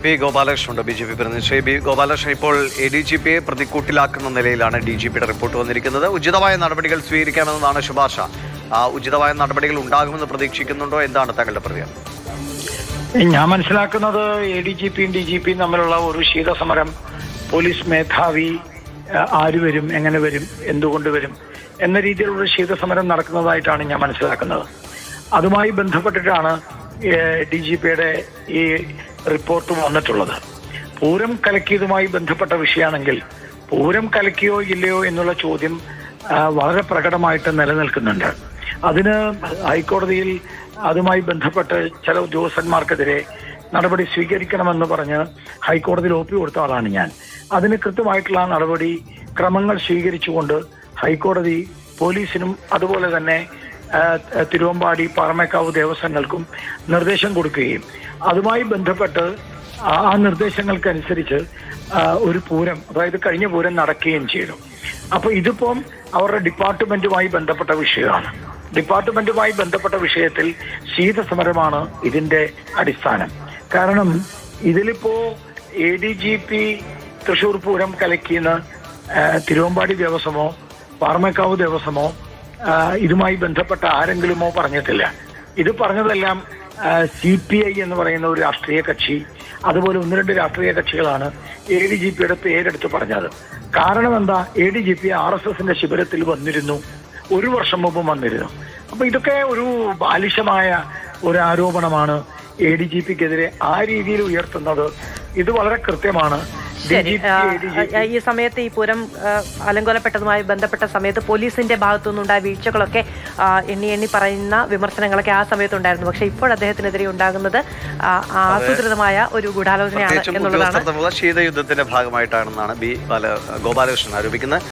P ഗോപാലകൃഷ്ണനുണ്ട് BJP പ്രതിനിധി. Shri B Gopalakrishnan, ഇപ്പോൾ ADGPയെ പ്രതിക്കൂട്ടിലാക്കുന്ന നിലയിലാണ് DGPയുടെ റിപ്പോർട്ട് വന്നിരിക്കുന്നത്. ഉചിതമായ നടപടികൾ സ്വീകരിക്കാമെന്നതാണ് ശുപാർശ. ഉചിതമായ നടപടികൾ ഉണ്ടാകുമെന്ന് പ്രതീക്ഷിക്കുന്നുണ്ടോ? എന്താണ് താങ്കളുടെ പ്രതികരണം? ഞാൻ മനസ്സിലാക്കുന്നത് ADGPയും DGPയും തമ്മിലുള്ള ഒരു ശീതസമരം, പോലീസ് മേധാവി ആര് വരും, എങ്ങനെ വരും, എന്തുകൊണ്ട് വരും എന്ന രീതിയിലുള്ള ശീതസമരം നടക്കുന്നതായിട്ടാണ് ഞാൻ മനസ്സിലാക്കുന്നത്. അതുമായി ബന്ധപ്പെട്ടിട്ടാണ് DGPയുടെ ഈ റിപ്പോർട്ട് വന്നിട്ടുള്ളത്. പൂരം കലക്കിയതുമായി ബന്ധപ്പെട്ട വിഷയമാണെങ്കിൽ പൂരം കലക്കിയോ ഇല്ലയോ എന്നുള്ള ചോദ്യം വളരെ പ്രകടമായിട്ട് നിലനിൽക്കുന്നുണ്ട്. അതിന് ഹൈക്കോടതിയിൽ അതുമായി ബന്ധപ്പെട്ട് ചില ഉദ്യോഗസ്ഥന്മാർക്കെതിരെ നടപടി സ്വീകരിക്കണമെന്ന് പറഞ്ഞ് ഹൈക്കോടതിയിൽ ഒപ്പി കൊടുത്ത ആളാണ് ഞാൻ. അതിന് കൃത്യമായിട്ടുള്ള നടപടി ക്രമങ്ങൾ സ്വീകരിച്ചുകൊണ്ട് ഹൈക്കോടതി പോലീസിനും അതുപോലെ തന്നെ തിരുവമ്പാടി പാറമേക്കാവ് ദേവസ്വങ്ങൾക്കും നിർദ്ദേശം കൊടുക്കുകയും അതുമായി ബന്ധപ്പെട്ട് ആ നിർദ്ദേശങ്ങൾക്കനുസരിച്ച് ഒരു പൂരം, അതായത് കഴിഞ്ഞ പൂരം നടക്കുകയും ചെയ്തു. അപ്പൊ ഇതിപ്പം അവരുടെ ഡിപ്പാർട്ട്മെന്റുമായി ബന്ധപ്പെട്ട വിഷയമാണ്. ഡിപ്പാർട്ട്മെന്റുമായി ബന്ധപ്പെട്ട വിഷയത്തിൽ ശീതസമരമാണ് ഇതിന്റെ അടിസ്ഥാനം. കാരണം ഇതിലിപ്പോ ADGP തൃശൂർ പൂരം കലക്കിയെന്ന് തിരുവമ്പാടി ദേവസ്വമോ പാറമേക്കാവ് ദേവസ്വമോ ഇതുമായി ബന്ധപ്പെട്ട ആരെങ്കിലുമോ പറഞ്ഞിട്ടില്ല. ഇത് പറഞ്ഞതെല്ലാം CPI എന്ന് പറയുന്ന ഒരു രാഷ്ട്രീയ കക്ഷി, അതുപോലെ 1-2 രാഷ്ട്രീയ കക്ഷികളാണ് ADGPയുടെ പേരെടുത്ത് പറഞ്ഞത്. കാരണം എന്താ? ADGP RSSന്റെ ശിബിരത്തിൽ വന്നിരുന്നു, 1 വർഷം മുമ്പ് വന്നിരുന്നു. അപ്പൊ ഇതൊക്കെ ഒരു ബാലിശമായ ഒരു ആരോപണമാണ് ADGPക്കെതിരെ ആ രീതിയിൽ ഉയർത്തുന്നത്. ഇത് വളരെ കൃത്യമാണ്. ഈ സമയത്ത് ഈ പൂരം അലങ്കോലപ്പെട്ടതുമായി ബന്ധപ്പെട്ട സമയത്ത് പോലീസിന്റെ ഭാഗത്തുനിന്നുണ്ടായ വീഴ്ചകളൊക്കെ എണ്ണി പറയുന്ന വിമർശനങ്ങളൊക്കെ ആ സമയത്തുണ്ടായിരുന്നു. പക്ഷെ ഇപ്പോൾ അദ്ദേഹത്തിനെതിരെ ഉണ്ടാകുന്നത് ആസൂത്രിതമായ ഒരു ഗൂഢാലോചനയാണ് എന്നുള്ളതാണ്. ശീതയുദ്ധത്തിന്റെ ഭാഗമായിട്ടാണെന്നാണ് ഗോപാലകൃഷ്ണൻ ആരോപിക്കുന്നത്.